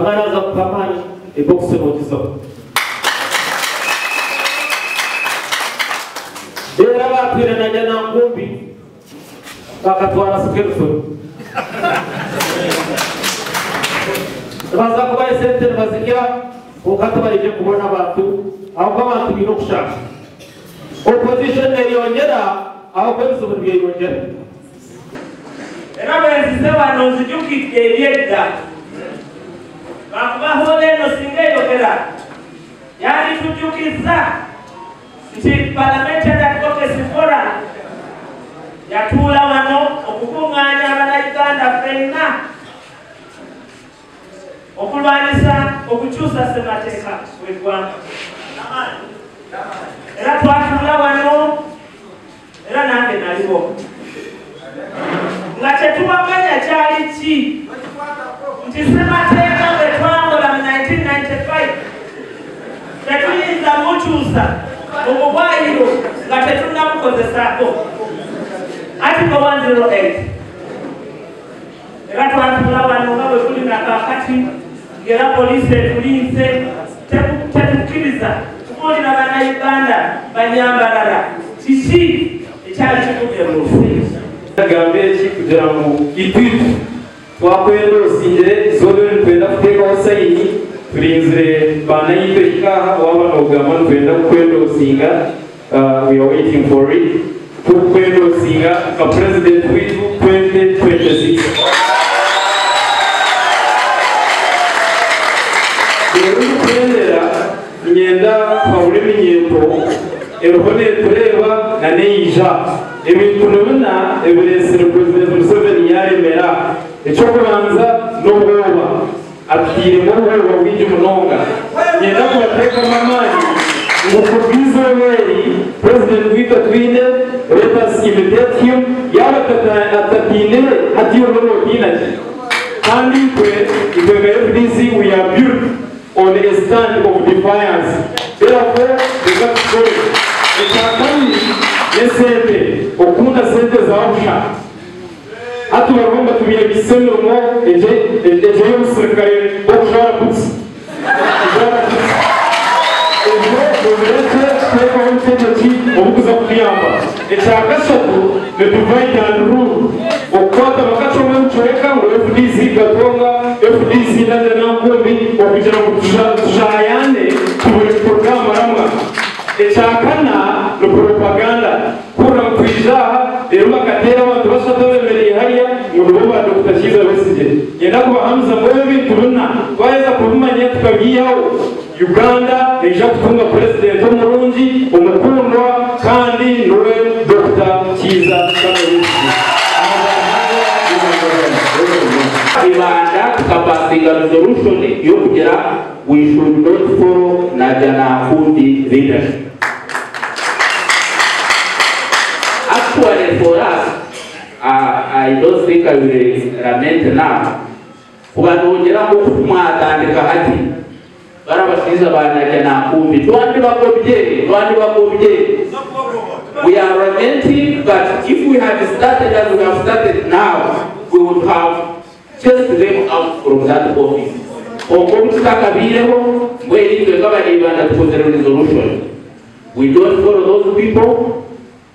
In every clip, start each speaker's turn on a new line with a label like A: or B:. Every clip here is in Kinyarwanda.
A: Namara za kupamani box notizo. Era bapira na jana ngumbi bakatwara skelfo. Baza kubaye center bazikia ukatubarije kubona abantu aho abantu birukusha. Opposition yongera aho kwezi uburyo yongera. Era benzize banozi cyukikeyeda. Bakubaho leno singeyogera. Yari tujukiza. Nti parliamentary advocacy forum yatula wano okukunganya abanauganda fenna okulwanisa okukyusa ssemateeka w'eggwanga. Era twatula wano era nange naliwo nga tetuwamanya kyali ki nti ssemateeka bwe twakola mu 1995 tetuyinza mukyusa omubwayiro nga tetunnamukozesaako article 108 era twatula wano nga bwe tuli nakakati ng'era poliisi etulinze tetukkiriza tukuulira bannayuganda banyambalala kiki ekyali kikubye mu lufuuzi
B: Gambe eki kugira ngu itwitu twakwenda osingire zobe nitwenda kuteekaho sayini tulinzire banayitu ekikaha waba n'ogamba nitwenda kukwenda osinga we are waiting for it tukwenda osinga ka president witu 2026 erukwendera nyenda kwawula eminyento eroho netureba na neija ebintu nibina ebiresire president Museveni yaremera ekyokubanza n'obwoba atiiremu obwoba bwingi munonga nyenda kubateekamu amaani ngu kubwiza obweri president witu atwine let us imitate him yaba atatiinire hatiyono notiinaki kandi itwe nga FDC we are built on a stand of defiance therefore we got to go ekyakabiri nesente okunda sente zawusha hatu baromba tubiyagise emirimo ejo y'omusirikare okushobora kutsi ejo obireke tuteekaho entegeki obukuza kutuyamba ekyakashatu ne divide and rule okukwata bakacoma omucweka ngu FDC gatonga FDC naze nankumbi okugira ngu tujayane tubule porogaramu ramwe ekyakana ne propaganda kura mukwijaha rero bakatera abantu bashatu bemereye hariya ngo bo ba Dr. Kiiza Besigye yenda kuba Hamza mwewe bintu bina twaheza kubimanya tukabyiyaho Uganda eja kutunga president omurungi omukundwa kandi niwe Dr. Kiiza Besigye
C: ibanda tukapasinga resolution yo kugira we should not follow Najana Kundi leadership. Actually for us, I don't think I will lament now. Kubanongera kukumwatandika hati barabasiza Najana Kundi twandi bakobye we are lamenting, but if we had started as we have started now, we would have just them out from that office. We don't follow those people.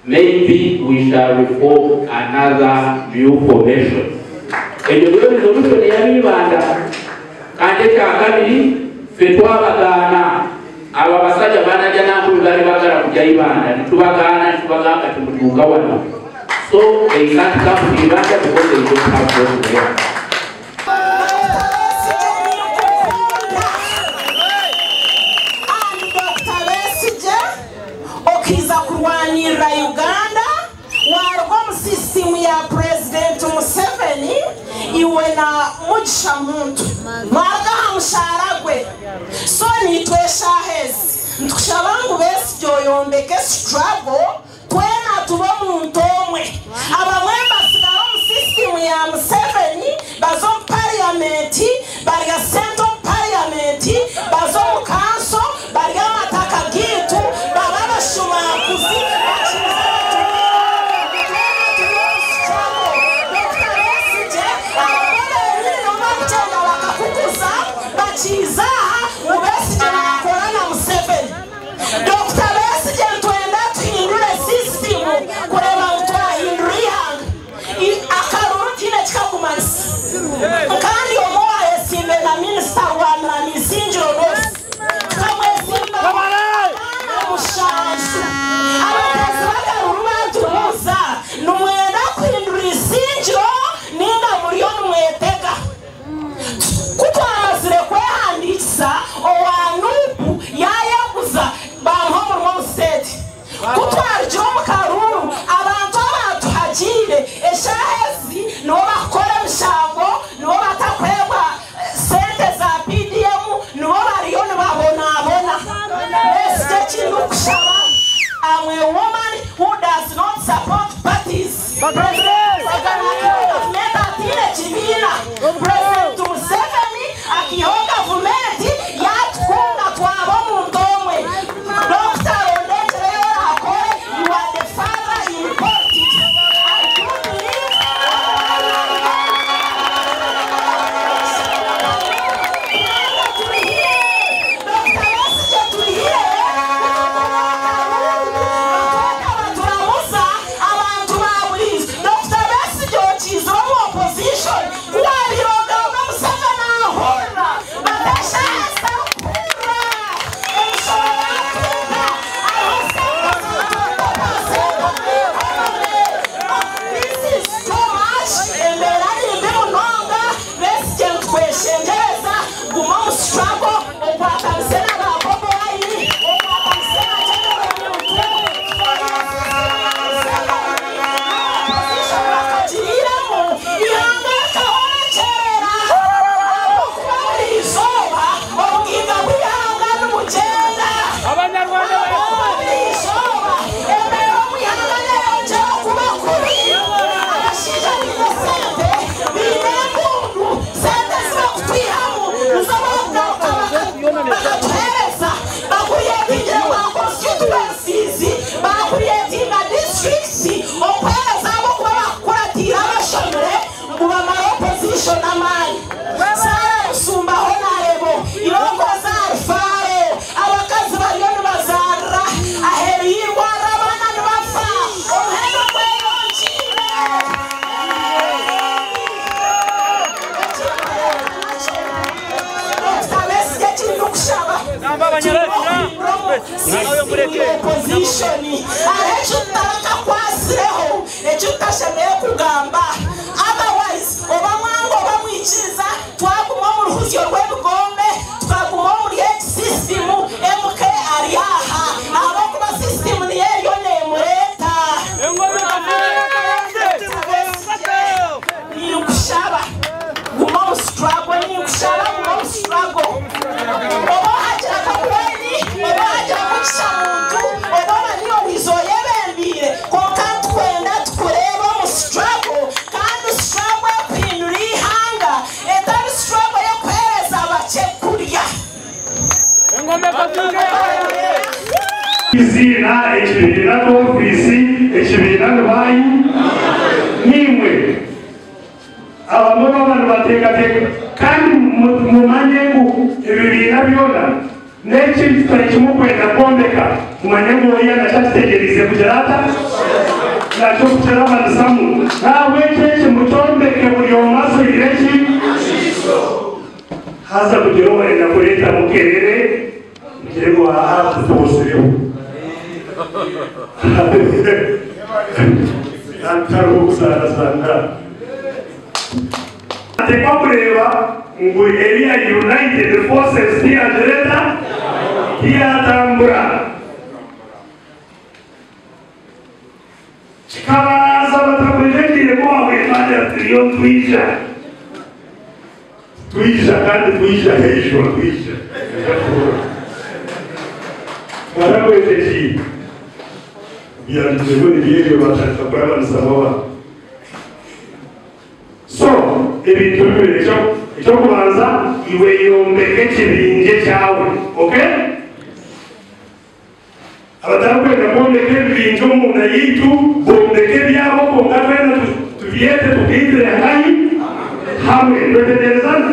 C: Maybe we shall reform another new formation. And the resolution is abasajja banajana kulugari bagala kujja ibanda nitubagana tumutuuka so they can't come to Uganda because they don't have those there.
D: And Dr. Besigye okiza kurwanira Uganda warwa system ya President Museveni iwe na mugisha muntu marga hamushara gwe so nitwesha hezi ntukushabangu Besigye yombeke struggle twena tuba muntu omwe abamwe basigara mu system ya Museveni bazo parliament barya central parliament bazo mu council barya mataka gitu baba bashumakuzi President Museveni akihoga gavumenti yatwunga twabo mu ndomwe. Dr. Ondejere akore, you are the father in politics. I do believe Dr. Besigye tuliye abantu babulize. Dr. Besigye okiza mu opposition wabiroga Museveni ahora batashasa kura enshora this is too much. Emberani mbononga Besigye tweshengereza guma mu struggle okwakansena bakobo ayini okwakansena opposition arechutaka kwasireho echutashameye kugamba otherwise obamwango bamwikiza twaguma mu ruhuzyo rw'ebigombe twaguma muri system MK ariaha abo kuba system niyo nemureta ni ukushaba guma mu struggle ni ukushaba guma mu struggle oba hajira kabweni oba hajira kuchishamuntu oba niyo wizoyebembire kokandi kwenda tukureba mu struggle kandi struggle kwinura ihanga etari struggle yo kuhereza abace kurya
B: izina ekibira n'ofisi ekibira n'abayi nimwe abantu b'abantu batekateka kandi mumanye ngo ebibira byona n'ekintu kitari kimukwenda kwomeka mumanye ngo oya nakyakitegerize kugerata nakyo kugera abanisamu nawe ekyo mutombeke buli omaso ireki haza kugira wenda kuleta mukerere mugirego aha tutubusireho kariho kuzarasanga atekwa kureba ngo area united forces tiyagereta tiyatambura kikabaza batakujegiye ko wabwimana turiyo twija kandi twija hejuru twija warakweteki byanditse muri biyege bataka kurabanisabawa so ebintu bibiri icyo kubanza iwe yombeke kibinje cyawe okay abatakwenda bombeke ibintu umuntu yitu bombeke byabo kongatwenda tuvyete tukitire hayi hamwe ndotegerezana